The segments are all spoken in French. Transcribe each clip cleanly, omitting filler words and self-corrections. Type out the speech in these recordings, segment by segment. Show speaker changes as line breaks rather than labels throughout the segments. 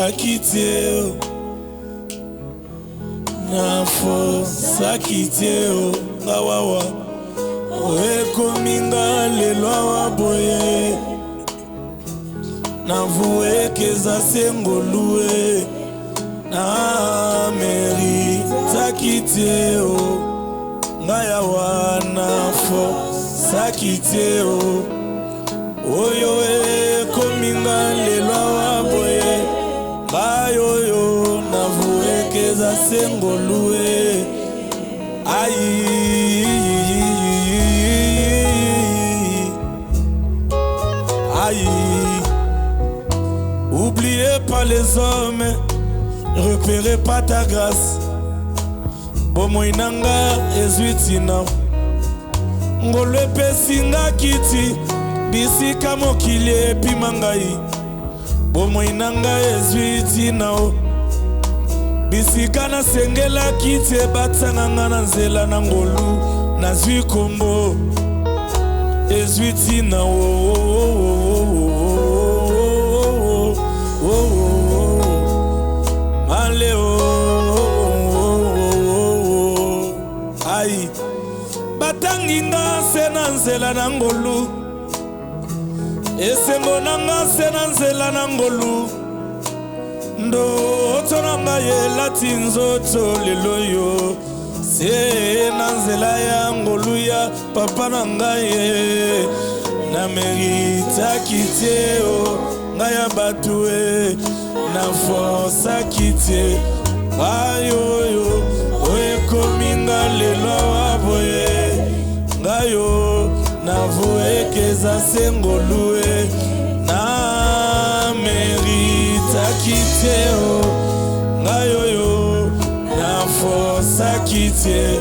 sakitieo nafo sakitieo ngawawa oekominga lelo awa boye navuekeza sengolue na meri sakitieo ngayawa nafo sakitieo oyo ekominga lelo awa boye ngayoyo navuekeza sengolue aïe. Oubliez pas les hommes, repérez pas ta grâce. Bomoinanga ezuitina ngolwe pesinga kiti bisika mokili pimangai. Bomoinanga ezuitina bisika na sengela kiti batsanga na nzela na ngolu na zwi kombo ezuitina maleo ai batanginga sena nzela na ngolu esengo nanga sena nzela na ngolu ndoto nanga yelati nzoto leloyo sena nzela ya ngolu ya papa nanga ye na merita kiteo ngaya batue na forsa kitie ayoyo oekominga lelo waboye ngayo navuekeza sengolue na merita kiteo ngayoyo na forsa kitie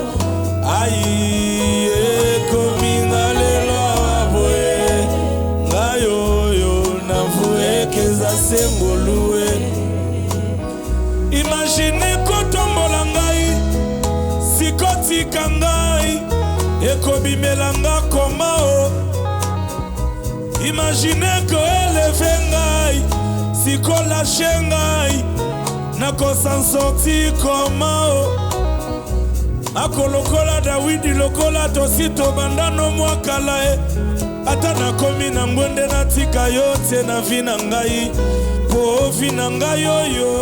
ayi ekominga lelo waboye ngayoyo navuekeza sengolue. Imagine kotombola ngai sikotika ngai ekobimelanga komao. Imagine ko eleve ngai sikolashe ngai nakosan sorti komao. Akolokola Dawidi lokola tosito bandano mwakala ata nakomi na ngwende natika yote na vina ngai po vina ngai yoyo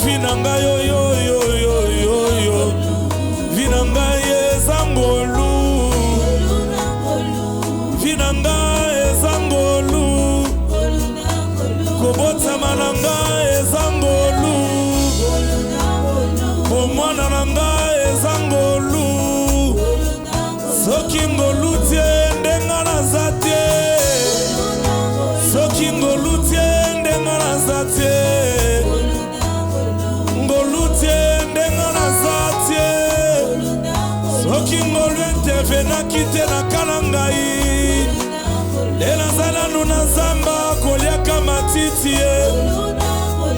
vina ngai yoyo vina ngai ezangolu vina ngai ezangolu kobota mananga ezangolu omwana nanga ezangolu soki ngolu tie ndenga na zate soki ngolu tie ndenga na zate ngolu tie ndenga na zate soki ngolu entevena kite na kanangai lena zala nuna zamba koliaka matiti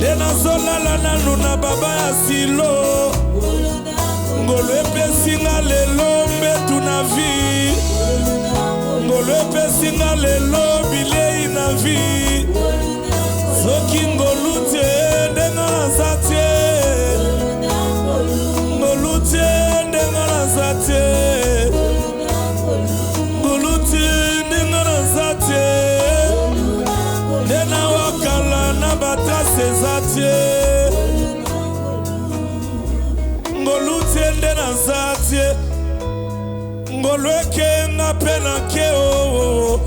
lena zolala nanu na baba ya silo ngolu epesinga lelo mbetu na vi ngolu epesinga lelo bilei na vi soki ngolu tie ndenga na zate ngolu tie ndenga na zate ngolu tie ndenga na zate ndena wakala na batase zate ngolu tie ndena zate ngolu ekenga pena keo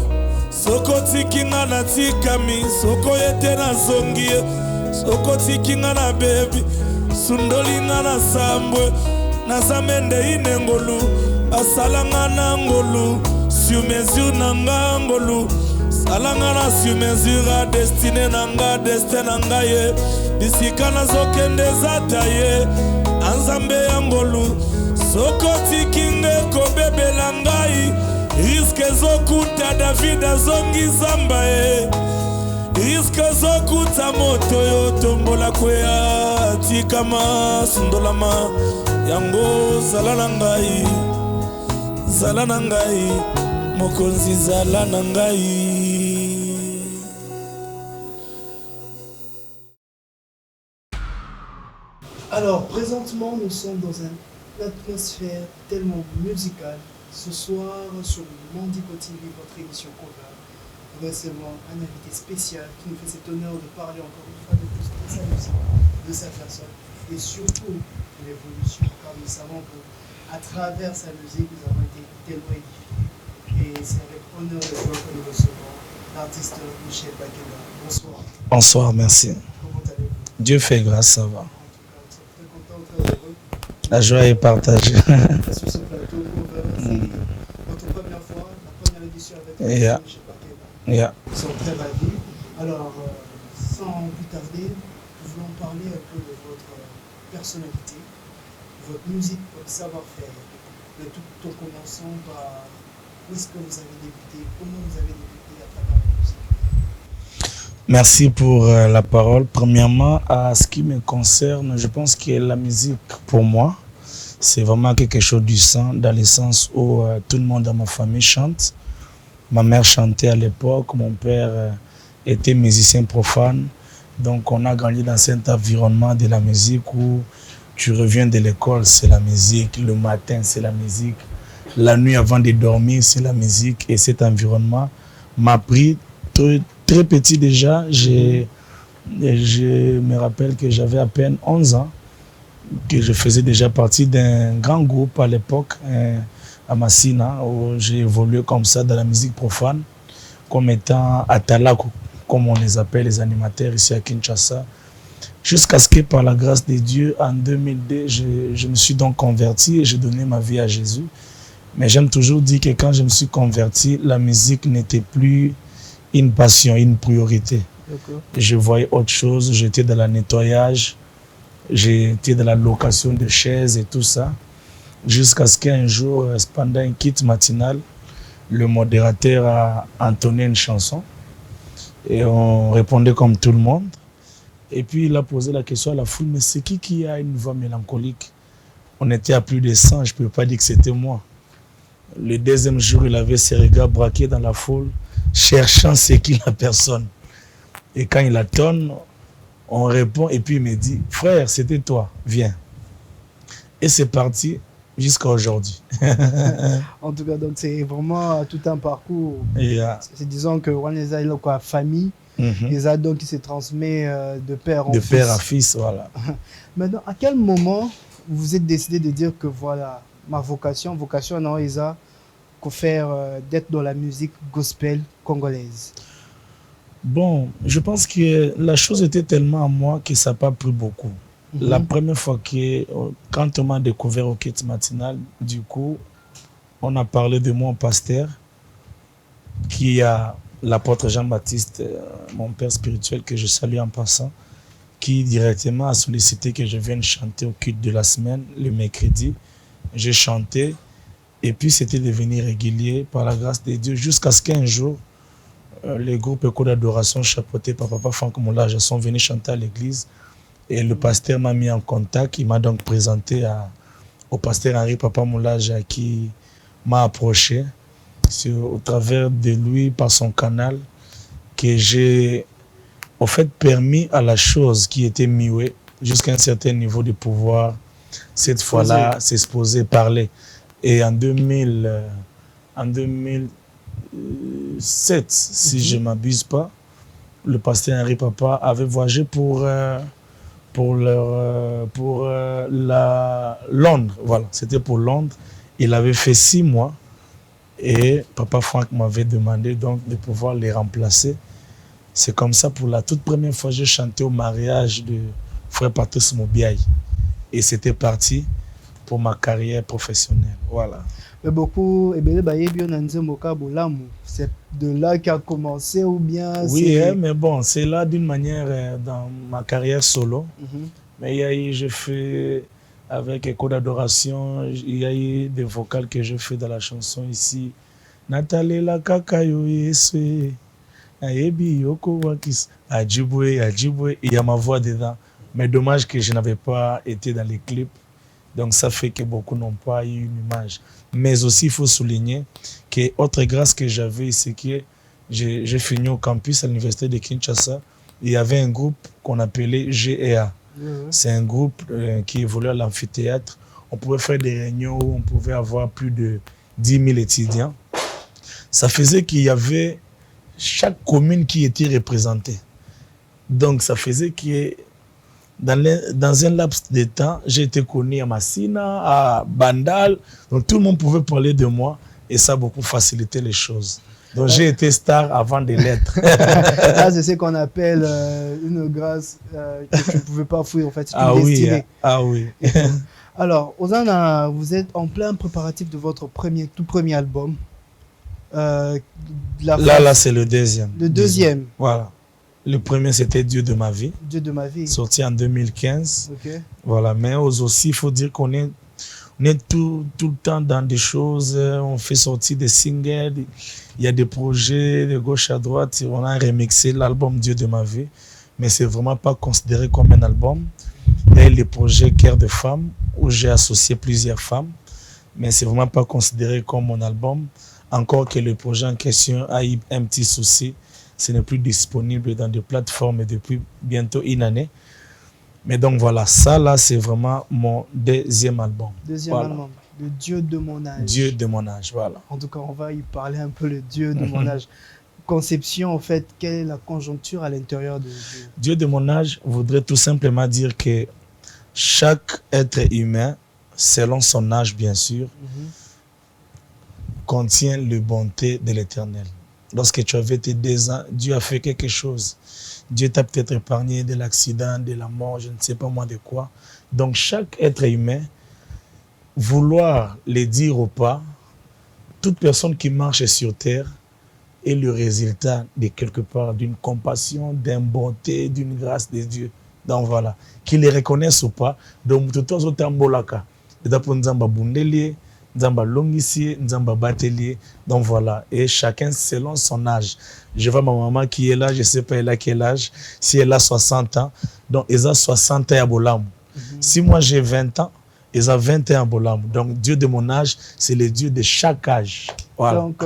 soko tikinga na tikami soko yete na zongie soko tikinga na bebi sundolinga na sambwe na zamende ine ngolu asalanga na ngolu sur mesure na nga ngolu salanga na sur mesure destine na nga destin na nga ye bisika na zokende zata ye anzambe ya ngolu soko tikinge kobebela ngai riske zokuta David azongi zamba riske zokuta moto yo tombola kwea tikama sundolama yango zala na ngai mokonzi zala na ngai
Alors, présentement, nous sommes dans une atmosphère tellement musicale. Ce soir, sur le Mandico TV, votre émission Cover, nous recevons un invité spécial qui nous fait cet honneur de parler encore une fois de plus de sa musique, de sa personne et surtout de l'évolution, car nous savons qu'à travers sa musique, nous avons été tellement édifiés. Et c'est avec honneur de joie que nous recevons l'artiste Michel Bakeba. Bonsoir.
Bonsoir, merci.
Comment allez-vous?
Dieu fait grâce, ça va.
En tout cas, nous sommes très contents, très heureux.
La joie est partagée.
Sur ce plateau, Cover, c'est notre première fois, la première édition avec
Yeah.
Michel Bakeba.
Yeah.
Nous sommes très ravis. Alors, sans plus tarder, nous voulons parler un peu de votre personnalité, votre musique, votre savoir-faire. Mais tout en commençant par où est-ce que vous avez débuté, comment vous avez débuté à travers la musique.
Merci pour la parole. Premièrement, à ce qui me concerne, je pense que la musique, pour moi, c'est vraiment quelque chose du sang, dans le sens où tout le monde dans ma famille chante. Ma mère chantait à l'époque, mon père était musicien profane. Donc on a grandi dans cet environnement de la musique où tu reviens de l'école, c'est la musique, le matin, c'est la musique, la nuit avant de dormir, c'est la musique. Et cet environnement m'a pris très petit déjà. Je me rappelle que j'avais à peine 11 ans, que je faisais déjà partie d'un grand groupe à l'époque, à Massina, où j'ai évolué comme ça dans la musique profane, comme étant Atala, comme on les appelle, les animateurs ici à Kinshasa. Jusqu'à ce que, par la grâce de Dieu, en 2002, je me suis donc converti et j'ai donné ma vie à Jésus. Mais j'aime toujours dire que quand je me suis converti, la musique n'était plus une passion, une priorité. Je voyais autre chose, j'étais dans le nettoyage, j'étais dans la location de chaises et tout ça. Jusqu'à ce qu'un jour, pendant un kit matinal, le modérateur a entonné une chanson et on répondait comme tout le monde. Et puis il a posé la question à la foule, mais c'est qui a une voix mélancolique? On était à plus de 100, je ne peux pas dire que c'était moi. Le deuxième jour, il avait ses regards braqués dans la foule, cherchant c'est qui la personne. Et quand il entonne, on répond et puis il me dit, frère, c'était toi, viens. Et c'est parti jusqu'à aujourd'hui.
En tout cas, donc c'est vraiment tout un parcours. C'est disons que on les a la famille, les a donc qui se transmet de père en fils.
De père à fils, voilà.
Maintenant, à quel moment vous vous êtes décidé de dire que voilà, ma vocation non, ils a qu'au faire d'être dans la musique gospel congolaise?
Bon, je pense que la chose était tellement à moi que ça n'a pas pris beaucoup. La première fois quand on m'a découvert au kit matinal, du coup, on a parlé de moi au pasteur, qui a l'apôtre Jean-Baptiste, mon père spirituel que je salue en passant, qui directement a sollicité que je vienne chanter au culte de la semaine, le mercredi. J'ai chanté et puis c'était devenu régulier par la grâce de Dieu jusqu'à ce qu'un jour, les groupes éco d'adoration chapeautés par Papa Franck Moulage sont venus chanter à l'église. Et le pasteur m'a mis en contact, il m'a donc présenté au pasteur Henri Papa Moulage qui m'a approché. C'est au travers de lui, par son canal, que j'ai en fait permis à la chose qui était muette jusqu'à un certain niveau de pouvoir, cette fois-là, s'exposer, parler. Et en 2007, si je ne m'abuse pas, le pasteur Henri Papa avait voyagé pour Londres, voilà, c'était pour Londres. Il avait fait 6 mois et Papa Franck m'avait demandé donc de pouvoir les remplacer. C'est comme ça, pour la toute première fois, j'ai chanté au mariage de frère Patrice Mobiaï. Et c'était parti pour ma carrière professionnelle. Voilà.
Mais beaucoup, c'est de là qu'a commencé ou bien...
Oui, mais bon, c'est là d'une manière dans ma carrière solo. Mais j'ai fait avec Écho d'adoration, il y a eu des vocales que j'ai fait dans la chanson ici. Nathalie la kakayo yeswe, ayebi yoko wakis, ajibwe, il y a ma voix dedans. Mais dommage que je n'avais pas été dans les clips. Donc ça fait que beaucoup n'ont pas eu une image. Mais aussi, il faut souligner que autre grâce que j'avais, c'est que j'ai fini au campus à l'université de Kinshasa. Il y avait un groupe qu'on appelait GEA, C'est un groupe qui évolue à l'amphithéâtre. On pouvait faire des réunions où on pouvait avoir plus de 10 000 étudiants. Ça faisait qu'il y avait chaque commune qui était représentée. Donc, ça faisait que dans un laps de temps, j'ai été connu à Massina, à Bandal. Donc, tout le monde pouvait parler de moi et ça a beaucoup facilité les choses. Donc, j'ai été star avant de l'être.
Là, c'est ce qu'on appelle une grâce que tu ne pouvais pas fouiller, en fait.
Ah oui.
Alors, Ozana, vous êtes en plein préparatif de votre tout premier album.
Là, c'est le deuxième.
Le deuxième.
Voilà. Le premier, c'était Dieu de ma vie.
Dieu de ma vie.
Sorti en 2015.
Okay.
Voilà. Mais aussi, il faut dire qu'on est tout le temps dans des choses. On fait sortir des singles. Il y a des projets de gauche à droite. On a remixé l'album Dieu de ma vie. Mais c'est vraiment pas considéré comme un album. Il y a les projets Cœur de femme, où j'ai associé plusieurs femmes. Mais c'est vraiment pas considéré comme mon album. Encore que le projet en question a eu un petit souci. Ce n'est plus disponible dans des plateformes depuis bientôt une année. Mais donc voilà, ça là, c'est vraiment mon deuxième album.
Deuxième album, le Dieu de mon âge.
Dieu de mon âge, voilà.
En tout cas, on va y parler un peu, le Dieu de mon âge. Conception, en fait, quelle est la conjoncture à l'intérieur de Dieu?
Dieu de mon âge voudrait tout simplement dire que chaque être humain, selon son âge bien sûr, contient la bonté de l'Éternel. Lorsque tu avais tes 2 ans, Dieu a fait quelque chose. Dieu t'a peut-être épargné de l'accident, de la mort, je ne sais pas moi de quoi. Donc chaque être humain, vouloir le dire ou pas, toute personne qui marche sur terre est le résultat de quelque part d'une compassion, d'une bonté, d'une grâce de Dieu. Donc voilà, qu'ils les reconnaissent ou pas, donc tout le temps, Nzamba Longissier, Nzamba Batelier. Donc voilà, et chacun selon son âge. Je vois ma maman qui est là, je ne sais pas elle a quel âge. Si elle a 60 ans, donc elle a 60 ans à Bolam. Si moi j'ai 20 ans, elle a 21 à Bolam. Donc Dieu de mon âge, c'est le Dieu de chaque âge. Voilà.
Donc,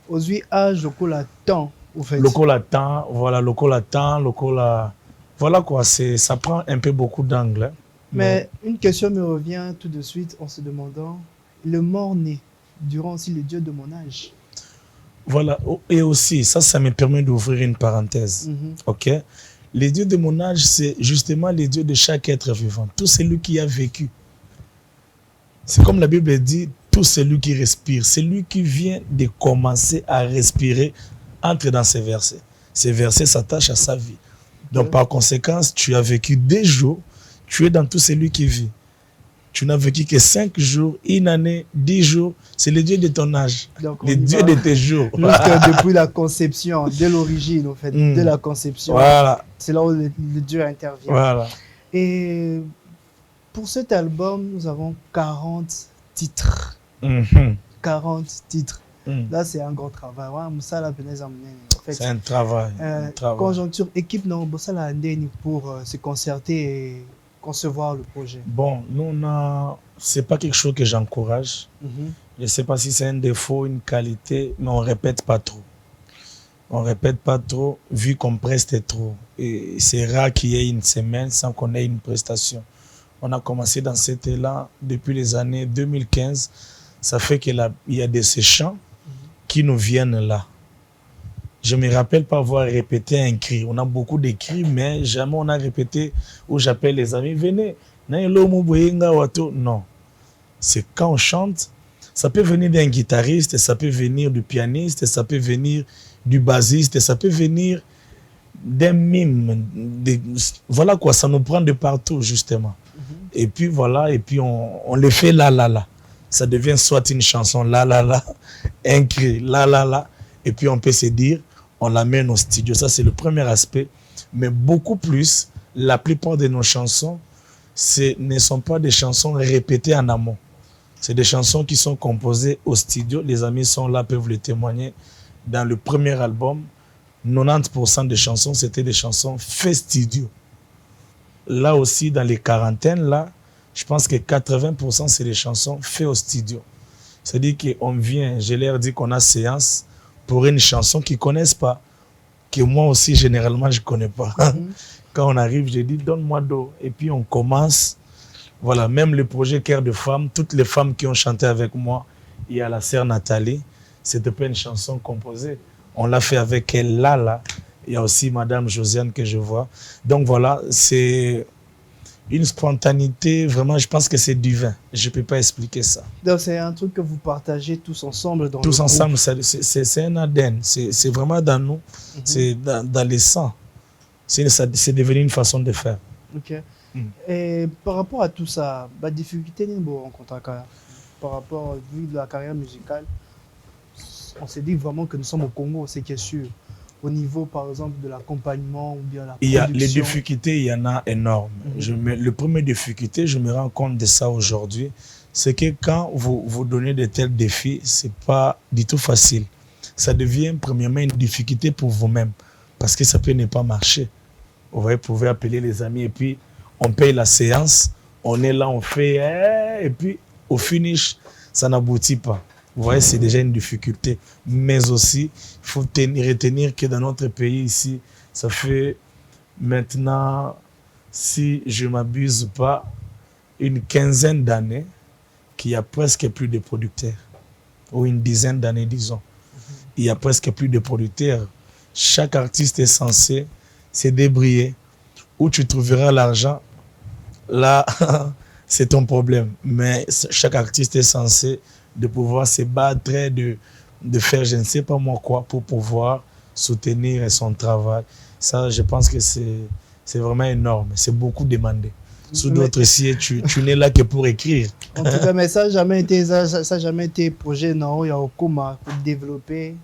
aux 8 âges, le col a temps, au fait.
Le col a temps, voilà, le col a temps, le col a... Voilà quoi, ça prend un peu beaucoup d'angle.
Mais une question me revient tout de suite en se demandant, le mort-né, durant aussi le Dieu de mon âge.
Voilà, et aussi, ça me permet d'ouvrir une parenthèse. Ok? Les dieux de mon âge, c'est justement les dieux de chaque être vivant. Tout celui qui a vécu. C'est comme la Bible dit, tout celui qui respire. Celui qui vient de commencer à respirer entre dans ces versets. Ces versets s'attachent à sa vie. Donc, par conséquent, tu as vécu des jours, tu es dans tout celui qui vit. Tu n'as vécu que 5 jours, une année, 10 jours. C'est le Dieu de ton âge. Donc, le Dieu de tes jours.
Depuis la conception, dès l'origine, en fait, de la conception.
Voilà.
C'est là où le Dieu intervient.
Voilà.
Et pour cet album, nous avons 40 titres. 40 titres. Là, c'est un gros travail.
C'est un travail.
Conjoncture, équipe, non, pour se concerter et concevoir le projet.
Bon, c'est pas quelque chose que j'encourage. Je ne sais pas si c'est un défaut, une qualité, mais on répète pas trop. On répète pas trop, vu qu'on preste trop. Et c'est rare qu'il y ait une semaine sans qu'on ait une prestation. On a commencé dans cet élan depuis les années 2015. Ça fait qu'il y a de ces chants qui nous viennent là. Je ne me rappelle pas avoir répété un cri. On a beaucoup de cris, mais jamais on a répété où j'appelle les amis, venez. Non. C'est quand on chante, ça peut venir d'un guitariste, ça peut venir du pianiste, ça peut venir du bassiste, ça peut venir d'un mime. Voilà quoi, ça nous prend de partout, justement. Et puis voilà, et puis on le fait là. Ça devient soit une chanson là, un cri là. Et puis on peut se dire, on l'amène au studio. Ça, c'est le premier aspect. Mais beaucoup plus, la plupart de nos chansons, ne sont pas des chansons répétées en amont. C'est des chansons qui sont composées au studio. Les amis sont là, peuvent le témoigner. Dans le premier album, 90% des chansons, c'était des chansons faites studio. Là aussi, dans les quarantaines, là, je pense que 80% c'est des chansons faites au studio. C'est-à-dire qu'on vient, je leur dis qu'on a séance pour une chanson qu'ils ne connaissent pas, que moi aussi, généralement, je ne connais pas. Quand on arrive, j'ai dit, donne-moi d'eau. Et puis on commence. Voilà, même le projet Cœur de Femmes, toutes les femmes qui ont chanté avec moi, il y a la sœur Nathalie, c'était pas une chanson composée. On l'a fait avec elle là. Il y a aussi Madame Josiane que je vois. Donc voilà, c'est une spontanéité, vraiment, je pense que c'est divin. Je ne peux pas expliquer ça.
Donc c'est un truc que vous partagez tous ensemble dans
tous
le
ensemble,
groupe.
c'est un ADN. C'est vraiment dans nous. C'est dans les sangs. C'est devenu une façon de faire.
Ok. Et par rapport à tout ça, la difficulté n'est pas en contact. Par rapport à vu de la carrière musicale, on s'est dit vraiment que nous sommes au Congo, c'est qui est sûr. Au niveau, par exemple, de l'accompagnement ou bien la production.
Il y a les difficultés, il y en a énormes. Le premier difficulté, je me rends compte de ça aujourd'hui, c'est que quand vous donnez de tels défis, c'est pas du tout facile. Ça devient premièrement une difficulté pour vous-même, parce que ça peut ne pas marcher. Vous pouvez appeler les amis et puis on paye la séance, on est là, on fait, et puis au finish, ça n'aboutit pas. Vous voyez, c'est déjà une difficulté. Mais aussi, il faut retenir que dans notre pays ici, ça fait maintenant, si je ne m'abuse pas, une quinzaine d'années qu'il n'y a presque plus de producteurs. Ou une dizaine d'années, disons. Il n'y a presque plus de producteurs. Chaque artiste est censé se débrouiller. Où tu trouveras l'argent, là, c'est ton problème. Mais chaque artiste est censé de pouvoir se battre, de faire je ne sais pas moi quoi pour pouvoir soutenir son travail. Ça, je pense que c'est vraiment énorme. C'est beaucoup demandé. Sous d'autres si tu n'es là que pour écrire.
En tout cas, mais ça n'a jamais été projet non, il y a au Koma pour développer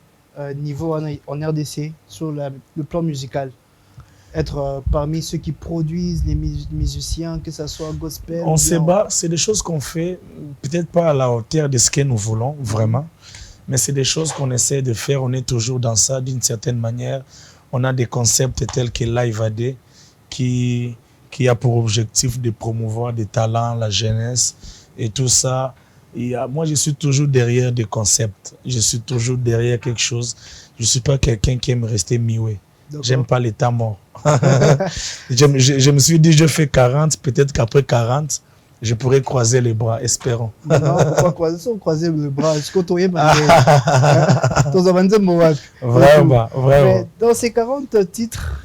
niveau en RDC sur le plan musical. Être parmi ceux qui produisent les musiciens, que ce soit gospel.
On se bat, c'est des choses qu'on fait, peut-être pas à la hauteur de ce que nous voulons, vraiment, mais c'est des choses qu'on essaie de faire. On est toujours dans ça d'une certaine manière. On a des concepts tels que Live AD qui a pour objectif de promouvoir des talents, la jeunesse et tout ça. Moi, je suis toujours derrière des concepts. Je suis toujours derrière quelque chose. Je ne suis pas quelqu'un qui aime rester mioué. J'aime pas l'état mort. je me suis dit, je fais 40, peut-être qu'après 40, je pourrais croiser les bras, espérons.
Non, pourquoi croiser les bras?
Vraiment, vraiment.
Dans ces 40 titres,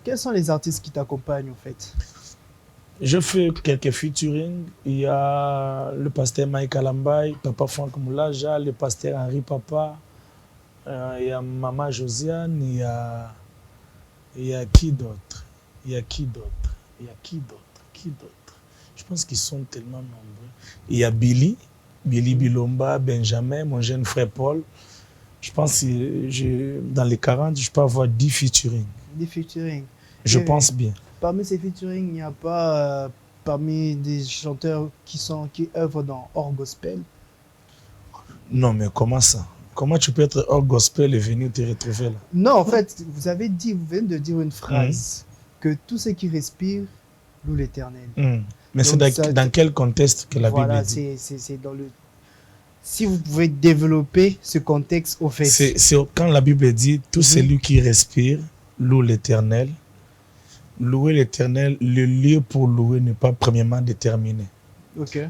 quels sont les artistes qui t'accompagnent en fait?
Je fais quelques featuring. Il y a le pasteur Mike Alambay, Papa Franck Moulaja, le pasteur Henri Papa. Il y a Maman Josiane, il y a qui d'autre? Qui d'autre? Je pense qu'ils sont tellement nombreux. Il y a Billy Bilomba, Benjamin, mon jeune frère Paul. Je pense que dans les 40, je peux avoir 10 featuring.
10 featuring.
Je pense bien.
Parmi ces featuring, il n'y a pas parmi des chanteurs qui œuvrent dans hors gospel?
Non, mais comment ça? Comment tu peux être hors gospel et venir te retrouver là? Non,
en fait, vous venez de dire une phrase, que tout ce qui respire loue l'Éternel.
Mais c'est dans quel contexte que la Bible dit?
C'est dans le... Si vous pouvez développer ce contexte au fait.
C'est quand la Bible dit tout celui qui respire loue l'Éternel. Louer l'Éternel, le lieu pour louer n'est pas premièrement déterminé.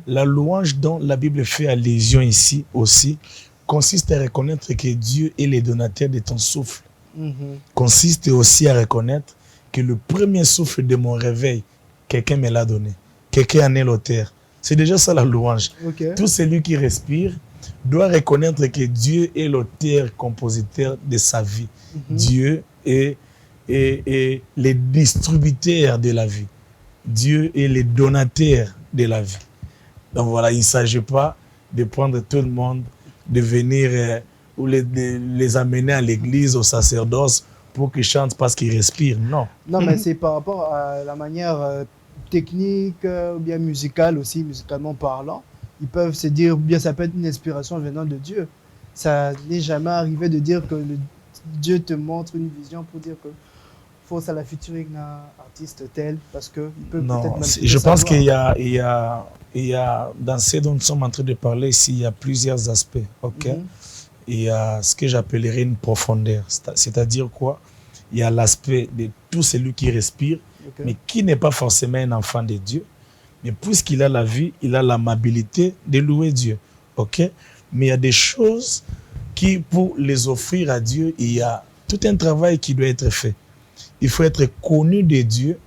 La louange dont la Bible fait allusion ici aussi consiste à reconnaître que Dieu est le donateur de ton souffle. Consiste aussi à reconnaître que le premier souffle de mon réveil, quelqu'un me l'a donné. Quelqu'un en est l'auteur. C'est déjà ça la louange. Tout celui qui respire doit reconnaître que Dieu est l'auteur, compositeur de sa vie. Dieu est le distributeur de la vie. Dieu est le donateur de la vie. Donc voilà, il ne s'agit pas de prendre tout le monde, de venir ou les amener à l'église, au sacerdoce, pour qu'ils chantent parce qu'ils respirent. Non.
Non, mais c'est par rapport à la manière technique, ou bien musicale aussi, musicalement parlant. Ils peuvent se dire, bien ça peut être une inspiration venant de Dieu. Ça n'est jamais arrivé de dire que Dieu te montre une vision pour dire que faut ça la featuring d'un artiste tel, parce que il peut peut-être même
je pense qu'il y a dans ce dont nous sommes en train de parler ici, il y a plusieurs aspects. Il y a ce que j'appellerais une profondeur. C'est-à-dire quoi? il y a l'aspect de tout celui qui respire,
Ok.
mais qui n'est pas forcément un enfant de Dieu. Mais puisqu'il a la vie, il a l'amabilité de louer Dieu. Ok? Mais il y a des choses qui, pour les offrir à Dieu, il y a tout un travail qui doit être fait. Il faut être connu de Dieu.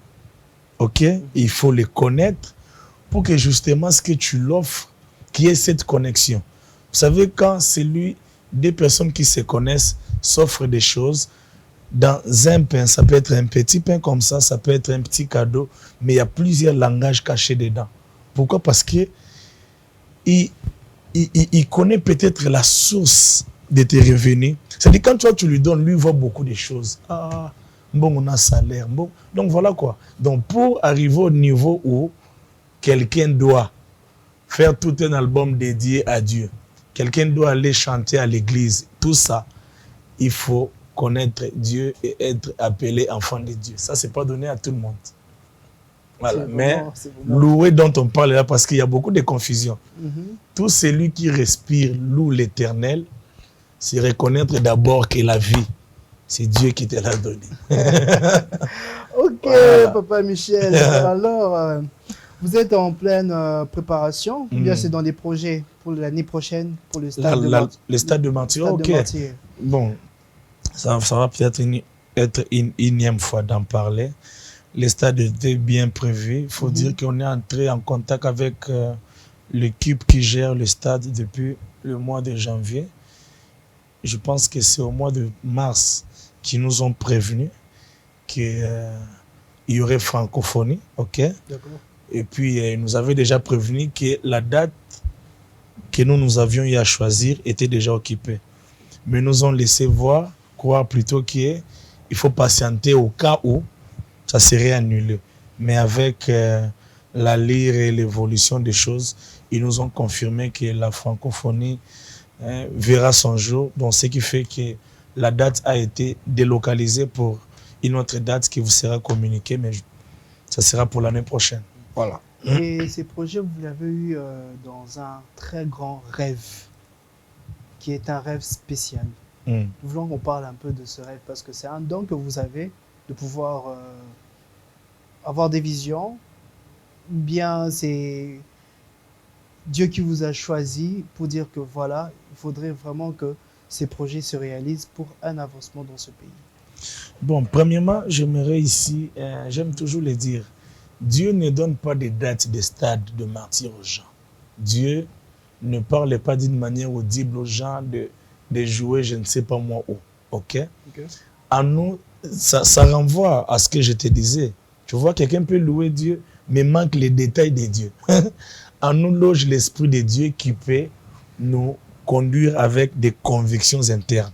Ok? Il faut le connaître pour que justement ce que tu l'offres, qu'il y ait cette connexion. Vous savez, quand des personnes qui se connaissent s'offrent des choses, dans un pain, ça peut être un petit pain comme ça peut être un petit cadeau, mais il y a plusieurs langages cachés dedans. Pourquoi? Parce que il connaît peut-être la source de tes revenus. C'est-à-dire quand toi tu lui donnes, lui voit beaucoup de choses. Ah, bon, on a salaire. Bon. Donc voilà quoi. Donc pour arriver au niveau où quelqu'un doit faire tout un album dédié à Dieu, quelqu'un doit aller chanter à l'église, tout ça, il faut connaître Dieu et être appelé enfant de Dieu. Ça, c'est pas donné à tout le monde. Voilà. Mais louer dont on parle là, parce qu'il y a beaucoup de confusion. Tout celui qui respire loue l'Éternel, c'est reconnaître d'abord que la vie, c'est Dieu qui te l'a donnée.
Ok, voilà. Papa Michel. Alors, vous êtes en pleine préparation, ou bien c'est dans des projets pour l'année prochaine, pour le stade de Martyr?
Le stade de Martyr, ok. Bon, ça va peut-être être une énième fois d'en parler. Le stade était bien prévu. Il faut dire qu'on est entré en contact avec l'équipe qui gère le stade depuis le mois de janvier. Je pense que c'est au mois de mars qu'ils nous ont prévenus qu'il y aurait francophonie. Ok.
D'accord.
Et puis, ils nous avaient déjà prévenu que la date que nous avions eu à choisir était déjà occupée. Mais nous ont laissé croire plutôt qu'il faut patienter au cas où ça serait annulé. Mais avec la lyre et l'évolution des choses, ils nous ont confirmé que la francophonie verra son jour. Donc, ce qui fait que la date a été délocalisée pour une autre date qui vous sera communiquée, mais ça sera pour l'année prochaine. Voilà.
Et ces projets, vous l'avez eu dans un très grand rêve, qui est un rêve spécial. Nous voulons qu'on parle un peu de ce rêve, parce que c'est un don que vous avez, de pouvoir avoir des visions. Bien, c'est Dieu qui vous a choisi pour dire que voilà, il faudrait vraiment que ces projets se réalisent pour un avancement dans ce pays.
Bon, premièrement, j'aimerais ici, j'aime toujours le dire, Dieu ne donne pas de dates de stade de martyr aux gens. Dieu ne parle pas d'une manière audible aux gens de jouer, je ne sais pas moi où. Ok? À nous, ça renvoie à ce que je te disais. Tu vois, quelqu'un peut louer Dieu, mais manque les détails de Dieu. En nous loge l'Esprit de Dieu qui peut nous conduire avec des convictions internes.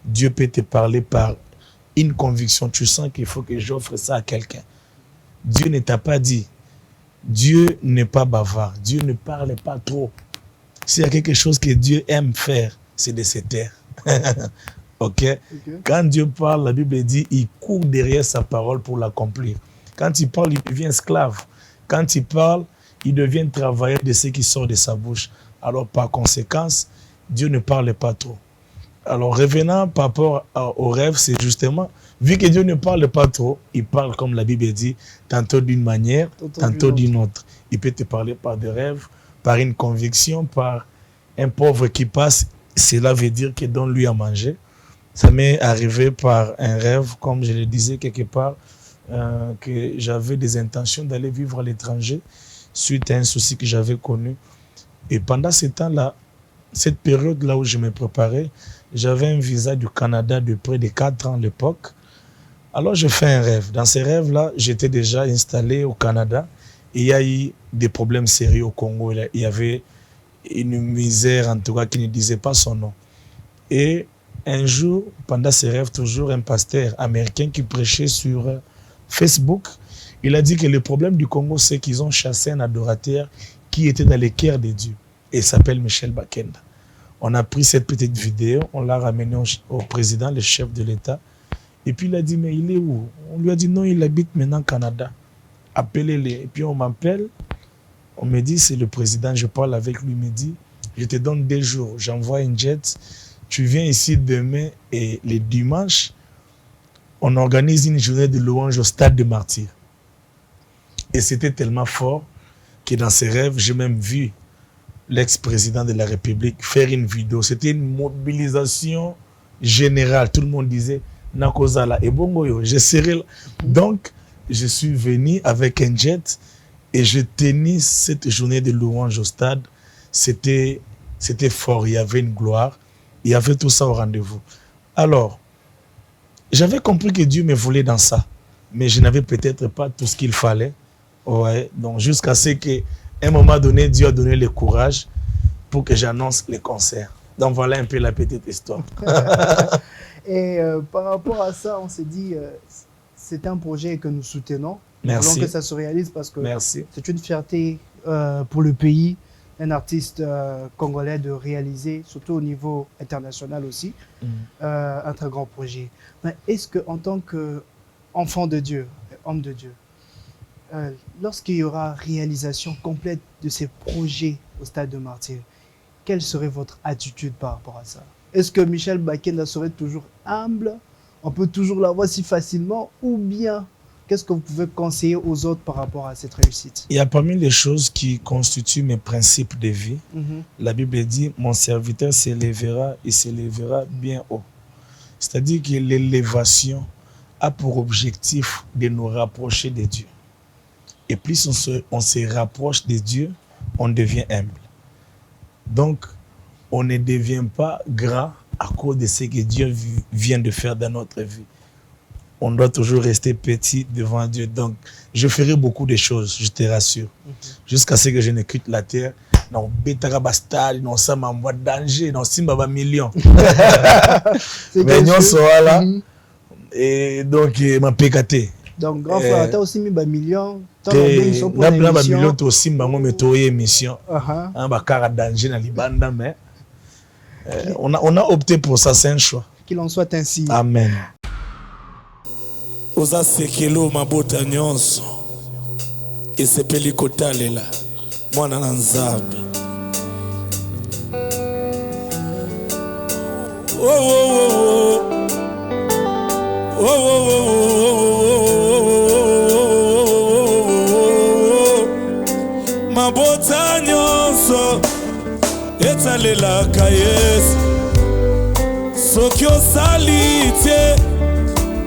Dieu peut te parler par une conviction. Tu sens qu'il faut que j'offre ça à quelqu'un. Dieu ne t'a pas dit. Dieu n'est pas bavard. Dieu ne parle pas trop. S'il y a quelque chose que Dieu aime faire, c'est de se taire. Okay? Quand Dieu parle, la Bible dit, il court derrière sa parole pour l'accomplir. Quand il parle, il devient esclave. Quand il parle, il devient travailleur de ce qui sort de sa bouche. Alors, par conséquence, Dieu ne parle pas trop. Alors, revenant par rapport au rêve, c'est justement, vu que Dieu ne parle pas trop, il parle, comme la Bible dit, tantôt d'une manière, tantôt d'une autre. Il peut te parler par des rêves, par une conviction, par un pauvre qui passe. Cela veut dire qu'il donne lui à manger. Ça m'est arrivé par un rêve, comme je le disais quelque part, que j'avais des intentions d'aller vivre à l'étranger suite à un souci que j'avais connu. Et pendant ce temps-là, cette période-là où je me préparais, j'avais un visa du Canada de près de 4 ans à l'époque. Alors, je fais un rêve. Dans ce rêve-là, j'étais déjà installé au Canada. Et il y a eu des problèmes sérieux au Congo. Il y avait une misère, en tout cas, qui ne disait pas son nom. Et un jour, pendant ce rêve, toujours un pasteur américain qui prêchait sur Facebook, il a dit que le problème du Congo, c'est qu'ils ont chassé un adorateur qui était dans les cœurs de Dieu. Et il s'appelle Michel Bakenda. On a pris cette petite vidéo, on l'a ramené au président, le chef de l'État. Et puis il a dit, mais il est où? On lui a dit, non, il habite maintenant au Canada. Appelez-les. Et puis on m'appelle, on me dit, c'est le président, je parle avec lui, il me dit, je te donne 2 jours, j'envoie une jet, tu viens ici demain et le dimanche, on organise une journée de louange au Stade des Martyrs. Et c'était tellement fort que dans ses rêves, j'ai même vu l'ex-président de la République faire une vidéo. C'était une mobilisation générale. Tout le monde disait Nakozala et Bongoyo, je serai là. Donc, je suis venu avec un jet et je tenais cette journée de louange au stade. C'était fort, il y avait une gloire, il y avait tout ça au rendez-vous. Alors, j'avais compris que Dieu me voulait dans ça, mais je n'avais peut-être pas tout ce qu'il fallait. Ouais, donc jusqu'à ce qu'à un moment donné, Dieu a donné le courage pour que j'annonce les concerts. Donc voilà un peu la petite histoire.
Et par rapport à ça, on s'est dit, c'est un projet que nous soutenons.
Merci.
Nous voulons que ça se réalise parce que
Merci.
c'est une fierté pour le pays, un artiste congolais de réaliser, surtout au niveau international aussi, un très grand projet. Mais est-ce qu'en tant qu'enfant de Dieu, homme de Dieu, lorsqu'il y aura réalisation complète de ces projets au Stade de Martyrs, quelle serait votre attitude par rapport à ça? Est-ce que Michel Bakenda serait toujours humble? On peut toujours l'avoir si facilement? Ou bien, qu'est-ce que vous pouvez conseiller aux autres par rapport à cette réussite?
Il y a parmi les choses qui constituent mes principes de vie. La Bible dit, mon serviteur s'élèvera et s'élèvera bien haut. C'est-à-dire que l'élévation a pour objectif de nous rapprocher de Dieu. Et plus on se rapproche de Dieu, on devient humble. Donc, on ne devient pas grand à cause de ce que Dieu vient de faire dans notre vie. On doit toujours rester petit devant Dieu. Donc, je ferai beaucoup de choses, je te rassure. Jusqu'à ce que je ne quitte la terre. Non, betara bastard, non, ça m'envoie danger, non, simba ba million. Mais non, ça là. Et donc, ma pécaté.
Donc, grand frère, tu as aussi mis un million.
Tu as un million, tu as aussi mis une émission. On a opté pour ça, c'est un choix.
Qu'il en soit ainsi.
Amen.
Oza sekelo mabota nyonso esepeli kotalela mwana na nzambe. Oh oh oh oh oh oh oh mabota nyonso etalela ka Yesu soki osali tie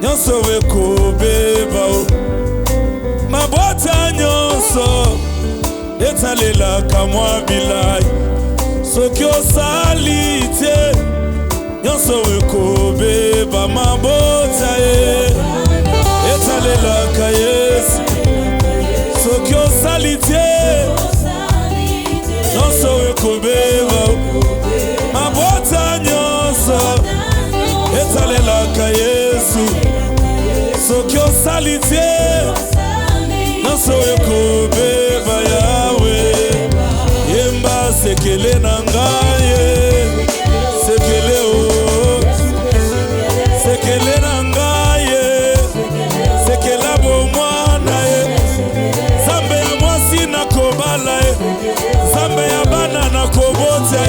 nyonso ekobeba o mabota nyonso etalelaka mwa bilai soki osali te nyonso ekobeba mabota etalelaka Yesu soki osali te nyonso ekobeba mabota nyonso etalelaka Yesu soki osali te nyonso ekobeba Yawe yemba sekele na ngai sekele o sekele na ngai sekela bomwana Zambe ya mwasi na kobala Zambe ya bana na kobota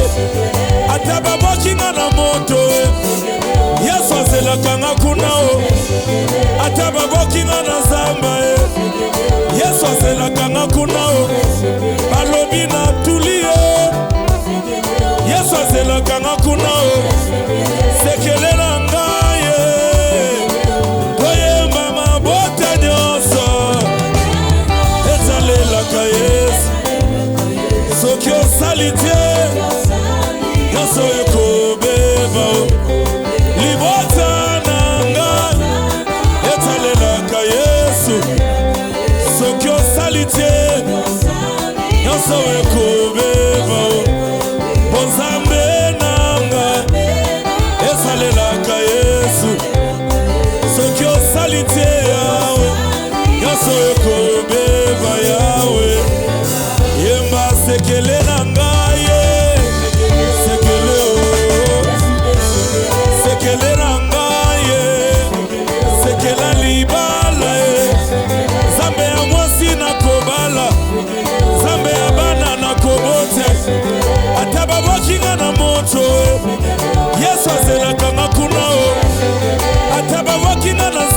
ataba bokinga na moto Yesu azelaka nga kuna o ataba bokinga na zamba Yesu azelaka nga kuna o balobi na tuli Yesu azelaka nga kuna o sekele na ngai toyemba mabota nyonso ezalelaka Yesu soki osali te nyonso ekobeba libota nanga etalelaka Yesu soki osali te nyonso ekobeba bonzambe nanga esalelaka Yesu soki osali te Yawe nyonso ekobeba Yawe yemba sekele na ngai sekele o sekele na ngai sekela libala Zambe ya mwasi na kobala Zambe ya bana na kobote ataba bokinga na moto Yesu azelaka nga kuna o ataba bokinga na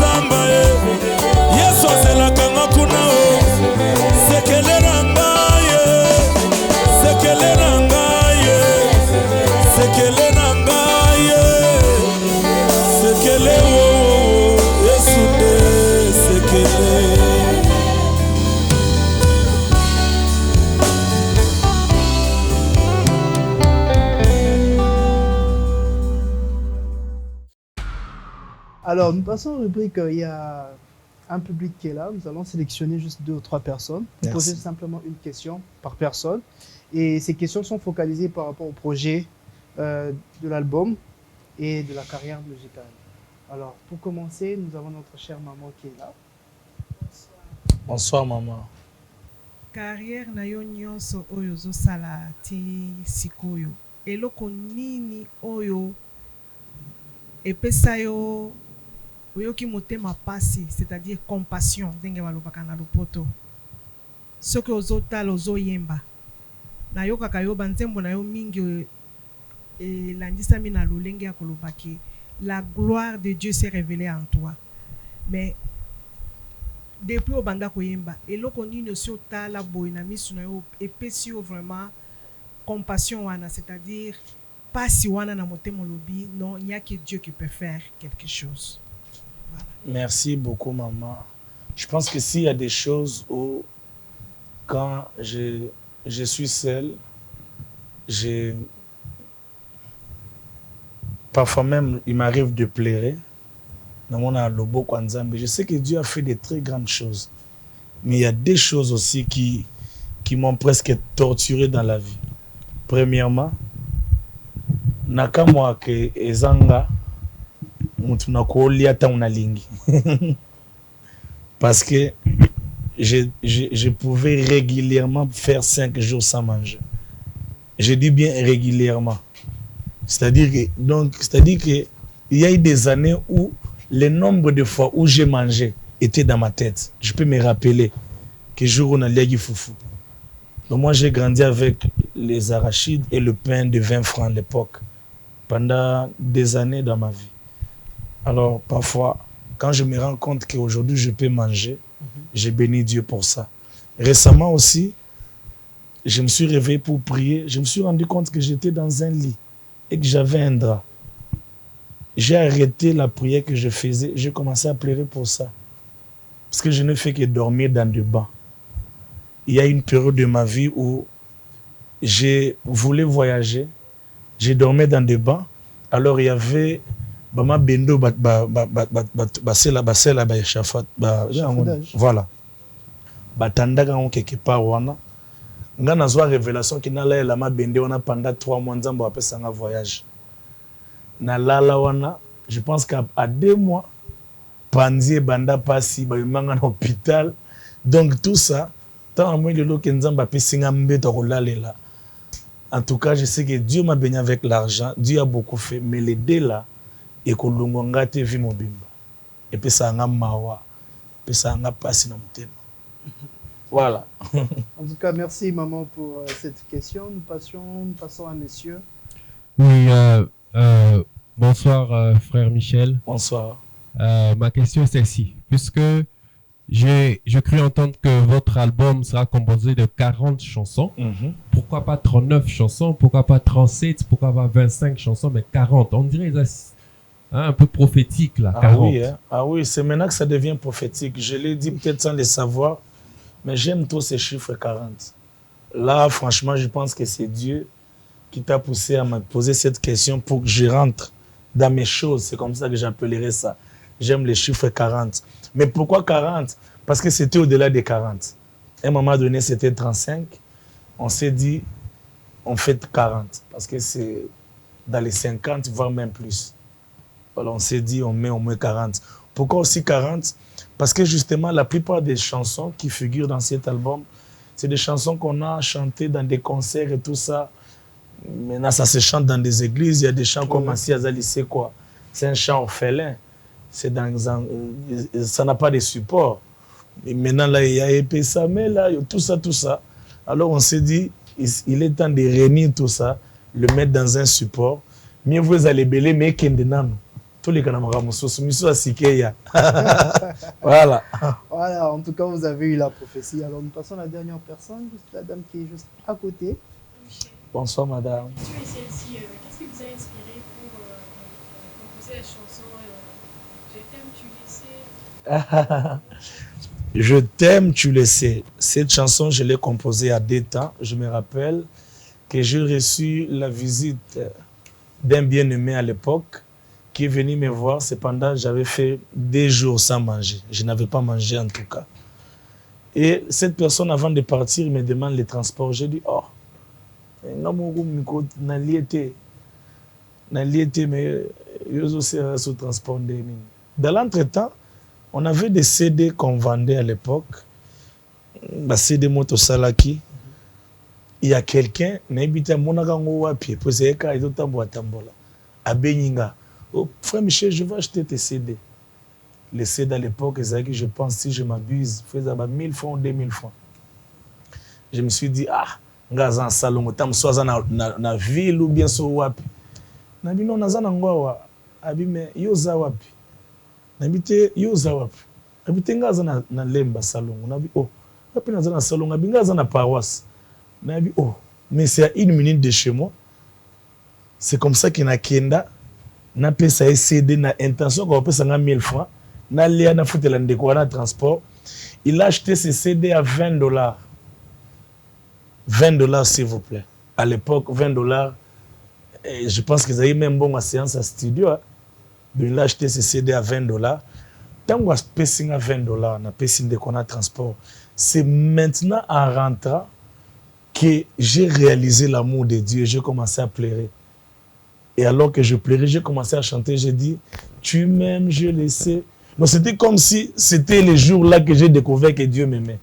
Alors, nous passons aux rubriques. Il y a un public qui est là. Nous allons sélectionner juste 2 ou 3 personnes. Vous posez simplement une question par personne. Et ces questions sont focalisées par rapport au projet de l'album et de la carrière musicale. Alors, pour commencer, nous avons notre chère maman qui est là.
Bonsoir, maman.
Carrière na yo nyonso oyo zosala ti sikoyo. Eloko nini oyo epesa yo oyoki motema pasi, c'est-à-dire compassion, ndenge balobaka na lopoto. Soki ozotala ozoyemba. Na yo kaka yo banzembo na yo mingi elandisami na lolenge ya kolobaki. La gloire de Dieu s'est révélée en toi. Mais depuis au banda koyemba eloko nini osi otala boye na misu na yo epesi yo vraiment compassion wana, c'est-à-dire pasi wana na motema lobi non, il n'y a que Dieu qui peut faire quelque chose. Voilà.
Merci beaucoup, maman. Je pense que s'il y a des choses où quand je suis seul, parfois même il m'arrive de pleurer. Je sais que Dieu a fait de très grandes choses. Mais il y a des choses aussi qui m'ont presque torturé dans la vie. Premièrement, nakamwa ke ezanga mutu nakolia ta unalingi. Parce que je pouvais régulièrement faire 5 jours sans manger. Je dis bien régulièrement. C'est-à-dire que il y a eu des années où le nombre de fois où j'ai mangé était dans ma tête. Je peux me rappeler que jour où on allait à foufou. Donc moi j'ai grandi avec les arachides et le pain de 20 francs à l'époque pendant des années dans ma vie. Alors parfois, quand je me rends compte qu'aujourd'hui je peux manger, j'ai béni Dieu pour ça. Récemment aussi, je me suis réveillé pour prier. Je me suis rendu compte que j'étais dans un lit et que j'avais un drap. J'ai arrêté la prière que je faisais. J'ai commencé à pleurer pour ça. Parce que je ne fais que dormir dans des bancs. Il y a une période de ma vie où je voulais voyager. J'ai dormi dans des bancs. Alors il y avait Bama Bendo voilà. Batanda quand quelque part wana. Nga nazwa révélation qui n'a la lama bende wana pendant 3 mois nzambo apesa nga voyage. Na lala wana, je pense qu'à 2 mois, Panzi banda pasi, ba yumanga na hôpital. Donc tout ça, tant à moi le lo kenzamba pesinga mbeto kolalela. En tout cas, je sais que Dieu m'a béni avec l'argent, Dieu a beaucoup fait, mais les deux là, et kolongo ngate vi mobimba. Et puis ça nga mawa, puis ça nga pasi na mutema. Voilà.
En tout cas, merci maman pour cette question. Nous passons à monsieur.
Oui, bonsoir frère Michel.
Bonsoir.
Ma question est celle-ci. Puisque je cru entendre que votre album sera composé de 40 chansons, pourquoi pas 39 chansons, pourquoi pas 37, pourquoi pas 25 chansons, mais 40. On dirait un peu prophétique là, 40.
Oui, hein? Ah oui, c'est maintenant que ça devient prophétique. Je l'ai dit peut-être sans le savoir, mais j'aime tous ces chiffres 40. Là, franchement, je pense que c'est Dieu qui t'a poussé à me poser cette question pour que je rentre dans mes choses. C'est comme ça que j'appellerais ça. J'aime les chiffres 40. Mais pourquoi 40? Parce que c'était au-delà des 40. À un moment donné, c'était 35. On s'est dit, on fait 40. Parce que c'est dans les 50, voire même plus. Alors on s'est dit, on met au moins 40. Pourquoi aussi 40? Parce que justement, la plupart des chansons qui figurent dans cet album, c'est des chansons qu'on a chantées dans des concerts et tout ça. Maintenant, ça se chante dans des églises. Il y a des chants comme Assi Azali, c'est quoi? C'est un chant orphelin. C'est ça n'a pas de support. Et maintenant, là, il y a épée Samé, là, tout ça. Alors, on s'est dit, il est temps de réunir tout ça, le mettre dans un support. Mieux vous allez belé, mais qu'endenam. Tous les canamara musso à Sikeya. Voilà.
Voilà, en tout cas, vous avez eu la prophétie. Alors, nous passons à la dernière personne, juste la dame qui est juste à côté.
Bonsoir, madame.
Tu es celle-ci. Qu'est-ce qui vous a inspiré pour composer la chanson Je t'aime, tu le sais?
Je t'aime, tu le sais. Cette chanson, je l'ai composée à 2 temps. Je me rappelle que j'ai reçu la visite d'un bien-aimé à l'époque qui est venu me voir. Cependant, j'avais fait des jours sans manger. Je n'avais pas mangé en tout cas. Et cette personne, avant de partir, il me demande les transports. J'ai dit, oh, mais sous transport. Dans l'entretemps, on avait des CD qu'on vendait à l'époque. Des CD Moto Salaki. Il y a quelqu'un, oh, frère Michel, je vais acheter tes CD. Les CD à l'époque, je pense, si je m'abuse, faisaient 1000 francs ou 2000 francs. Je me suis dit, ah, dans un salon, soit dans la ville ou bien sur Wapi. Nabi non, dans un endroit, mais yoza Wapi. Nabite yoza Wapi. Nabite dans un lemba salon. Nabi oh, Wapi dans un salon, nabi dans une paroisse. Nabi oh, mais c'est à 1 minute de chez moi. C'est comme ça qu'il y a Kenda. Na pesa CD na intention qu'on pesa 1000 francs. Na lia na foutre la déco na transport. Il a acheté ses CD à $20. $20 s'il vous plaît. À l'époque, $20. Je pense qu'ils avaient même bon ma séance à studio. Hein. Il a acheté ses CD à $20. Tant qu'on a payé à $20, na payé de qu'on a transport. C'est maintenant en rentrant que j'ai réalisé l'amour de Dieu et j'ai commencé à pleurer. Et alors que je pleurais, j'ai commencé à chanter. J'ai dit, tu m'aimes, je le sais. Donc c'était comme si c'était les jours-là que j'ai découvert que Dieu m'aimait.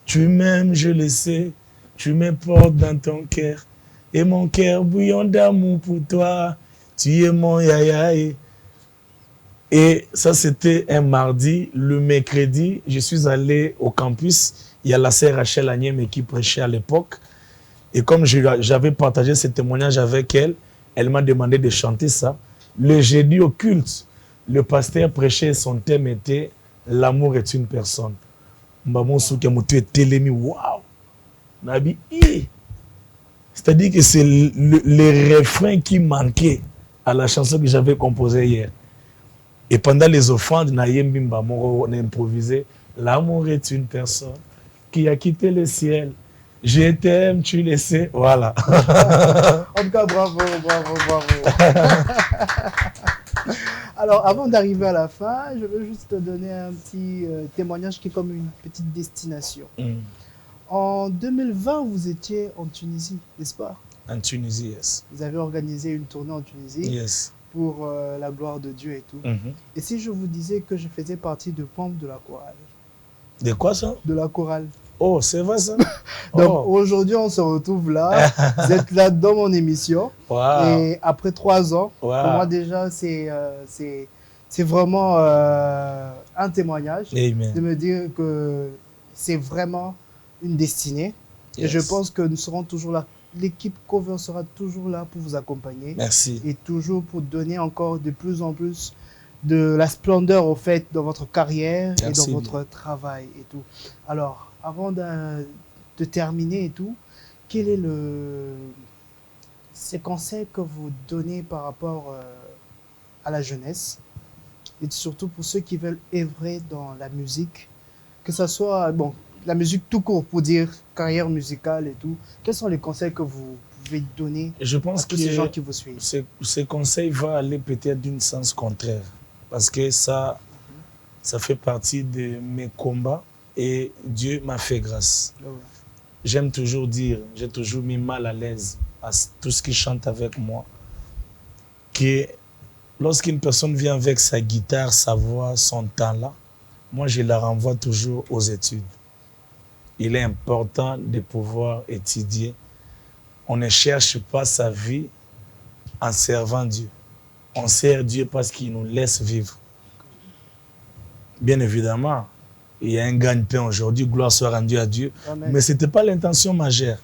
Tu m'aimes, je le sais. Tu me portes dans ton cœur. Et mon cœur bouillon d'amour pour toi. Tu es mon yaya. Et ça, c'était un mardi. Le mercredi, je suis allé au campus. Il y a la sœur Rachel Agnès qui prêchait à l'époque. Et comme j'avais partagé ce témoignage avec elle, elle m'a demandé de chanter ça. Le jeudi au culte, le pasteur prêchait, son thème était « L'amour est une personne ». C'est-à-dire que c'est le refrain qui manquait à la chanson que j'avais composée hier. Et pendant les offrandes, on a improvisé « L'amour est une personne qui a quitté le ciel ». Je t'aime, tu le sais. Voilà.
En tout cas, bravo. Alors, avant d'arriver à la fin, je veux juste te donner un petit témoignage qui est comme une petite destination. En 2020, vous étiez en Tunisie, n'est-ce pas?
En Tunisie, yes.
Vous avez organisé une tournée en Tunisie
yes.
Pour la gloire de Dieu et tout. Et si je vous disais que je faisais partie de membres de la chorale?
De quoi ça? De
la chorale.
Oh, c'est vrai ça?
Donc aujourd'hui, on se retrouve là. Vous êtes là dans mon émission.
Wow.
Et après 3 ans,
wow.
Pour moi déjà, c'est vraiment un témoignage.
Amen.
De me dire que c'est vraiment une destinée. Yes. Et je pense que nous serons toujours là. L'équipe Cover sera toujours là pour vous accompagner.
Merci. Et
toujours pour donner encore de plus en plus de la splendeur au fait dans votre carrière. Merci. Et dans votre travail et tout. Alors, avant de terminer et tout, quel est ces conseils que vous donnez par rapport à la jeunesse et surtout pour ceux qui veulent œuvrer dans la musique, que ce soit la musique tout court pour dire carrière musicale et tout. Quels sont les conseils que vous pouvez donner à tous ces gens qui vous suivent?
Ces conseils vont aller peut-être d'un sens contraire parce que ça fait partie de mes combats. Et Dieu m'a fait grâce. J'aime toujours dire, j'ai toujours mis mal à l'aise à tout ce qui chante avec moi, que lorsqu'une personne vient avec sa guitare, sa voix, son talent, moi je la renvoie toujours aux études. Il est important de pouvoir étudier. On ne cherche pas sa vie en servant Dieu. On sert Dieu parce qu'il nous laisse vivre. Bien évidemment, il y a un gagne-pain aujourd'hui, gloire soit rendue à Dieu. Amen. Mais ce n'était pas l'intention majeure.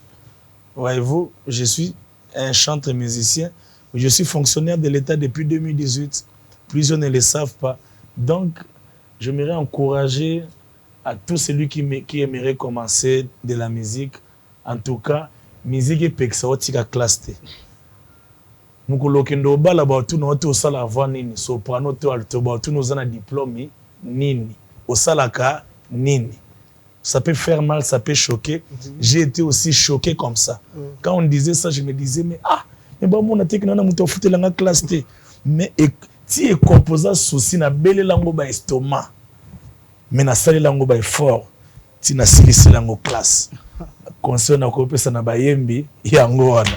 Voyez-vous, je suis un chanteur musicien, je suis fonctionnaire de l'État depuis 2018. Plusieurs ne le savent pas. Donc, j'aimerais encourager à tous celui qui aimerait commencer de la musique. En tout cas, musique est pexaotika classe. Mukulokendo bala ba tu no to sala voix nini, soprano to alto ba tu no zana diplôme nini. Au salaka, nini. Ça peut faire mal, ça peut choquer. J'ai été aussi choqué comme ça. Quand on disait ça, je me disais, mais bon, on a été dans la classe. mais ti e composa souci na bele lango ba estomac mais na sali lango ba effort ti na silisi lango classe conseil na kopesa na bayembi yango wana.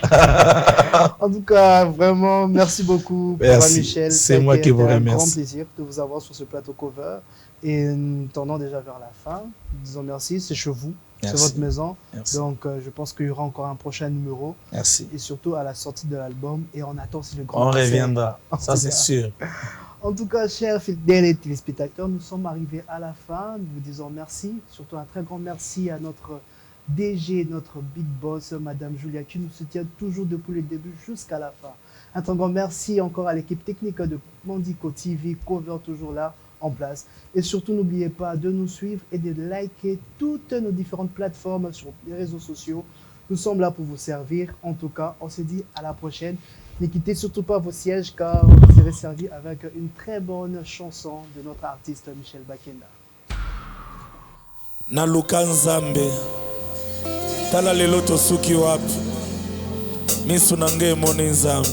En tout cas, vraiment, merci beaucoup,
merci.
Michel.
C'est moi qui vous remercie.
C'est un grand plaisir de vous avoir sur ce plateau cover. Et nous tendons déjà vers la fin. Disons merci, c'est chez vous, c'est votre maison.
Merci.
Donc, je pense qu'il y aura encore un prochain numéro.
Merci.
Et surtout à la sortie de l'album. Et on attend aussi le grand
On
concert.
reviendra, ça c'est sûr.
En tout cas, chers fidèles téléspectateurs, nous sommes arrivés à la fin. Nous vous disons merci. Surtout un très grand merci à notre DG, notre big boss, Madame Julia, qui nous soutient toujours depuis le début jusqu'à la fin. Un très grand merci encore à l'équipe technique de Mandico TV, Cover toujours là, en place. Et surtout, n'oubliez pas de nous suivre et de liker toutes nos différentes plateformes sur les réseaux sociaux. Nous sommes là pour vous servir. En tout cas, on se dit à la prochaine. Ne quittez surtout pas vos sièges car vous serez servi avec une très bonne chanson de notre artiste Michel Bakenda.
Naluka Nzambe tala lelo tosuki wapi misu nange emoni Nzambe.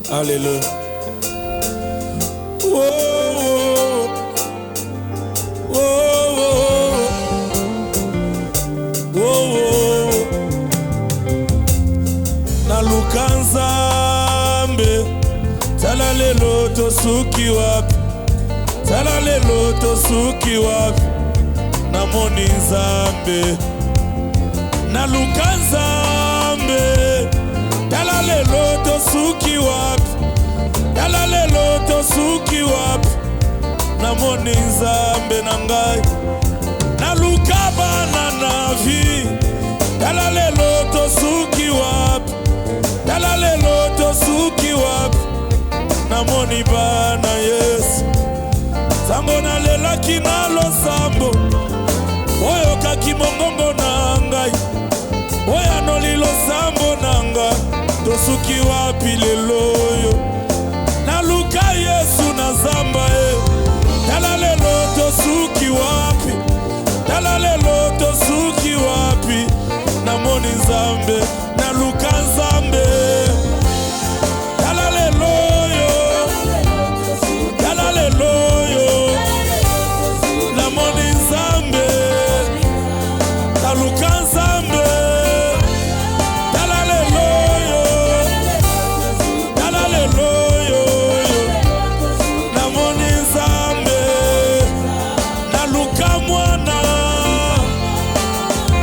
Alléluia. Oh, oh, oh, oh. Naluka Nzambe tala lelo tosuki wapi, tala lelo tosuki wapi namoni Nzambe. Naluka Nzambe tala lelo tosuki wapi, tala lelo tosuki wapi namoni Nzambe na ngai. Naluka bana na vie tala lelo tosuki wapi, tala lelo tosuki wapi namoni bana Yesu. Sango na lelaki na losambo oyo kaki mongongo na ngai, oya noli losambo na nga tosuki wapi lelo yo. Naluka Yesu na zamba tala lelo tosuki wapi, tala lelo tosuki wapi namoni Nzambe. Naluka Nzambe tala lelo yo, tala lelo yo namoni Nzambe. Naluka Nzambe tala lelo yo, tala lelo yo namoni Nzambe. Naluka mwana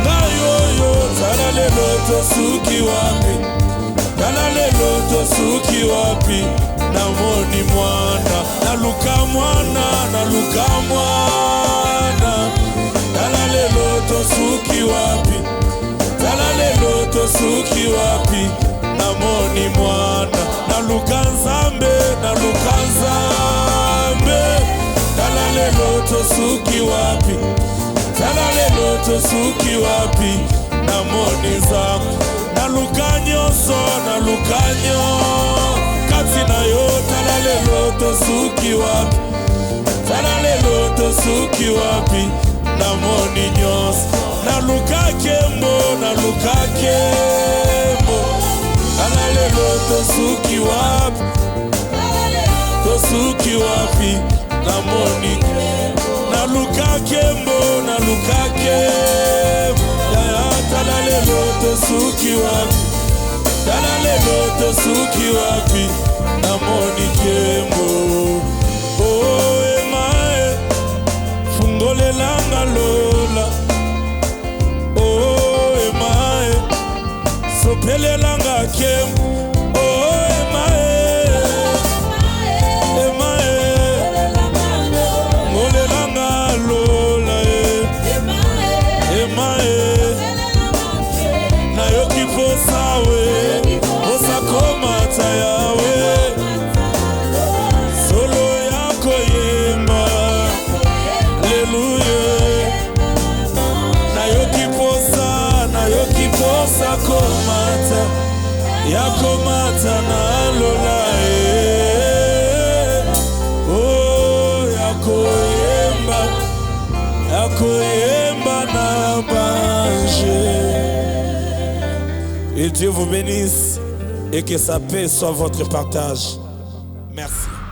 ngayoyo tala lelo tosuki wapi, tala lelo tosuki wapi namoni mwana. Naluka mwana, naluka mwana tala lelo tosuki wapi, tala lelo tosuki wapi namoni mwana. Naluka Nzambe, naluka Nzambe tala lelo tosuki wapi, tala lelo tosuki wapi namoni Nzambe. Naluka nyonso, naluka nyonso kati na yo tala lelo tosuki wapi, tala lelo tosuki wapi namoni nyonso. Naluka kembo, naluka kembo tala lelo tosuki wapi, tosuki wapi namoni. Naluka kembo, naluka kembo tala lelo tosuki wapi, tala lelo tosuki wapi namoni kembo. Oh emae fungolelanga lola, oh emae sopelelanga kembo. Oh emae, emae ngolelanga lola emae nayoki posa we posa komata yawe solo yako yemba. Alleluia. Nayoki posa komata yakomata na lola oh yakoyemba na banje. Et Dieu vous bénisse et que sa paix soit votre partage. Merci.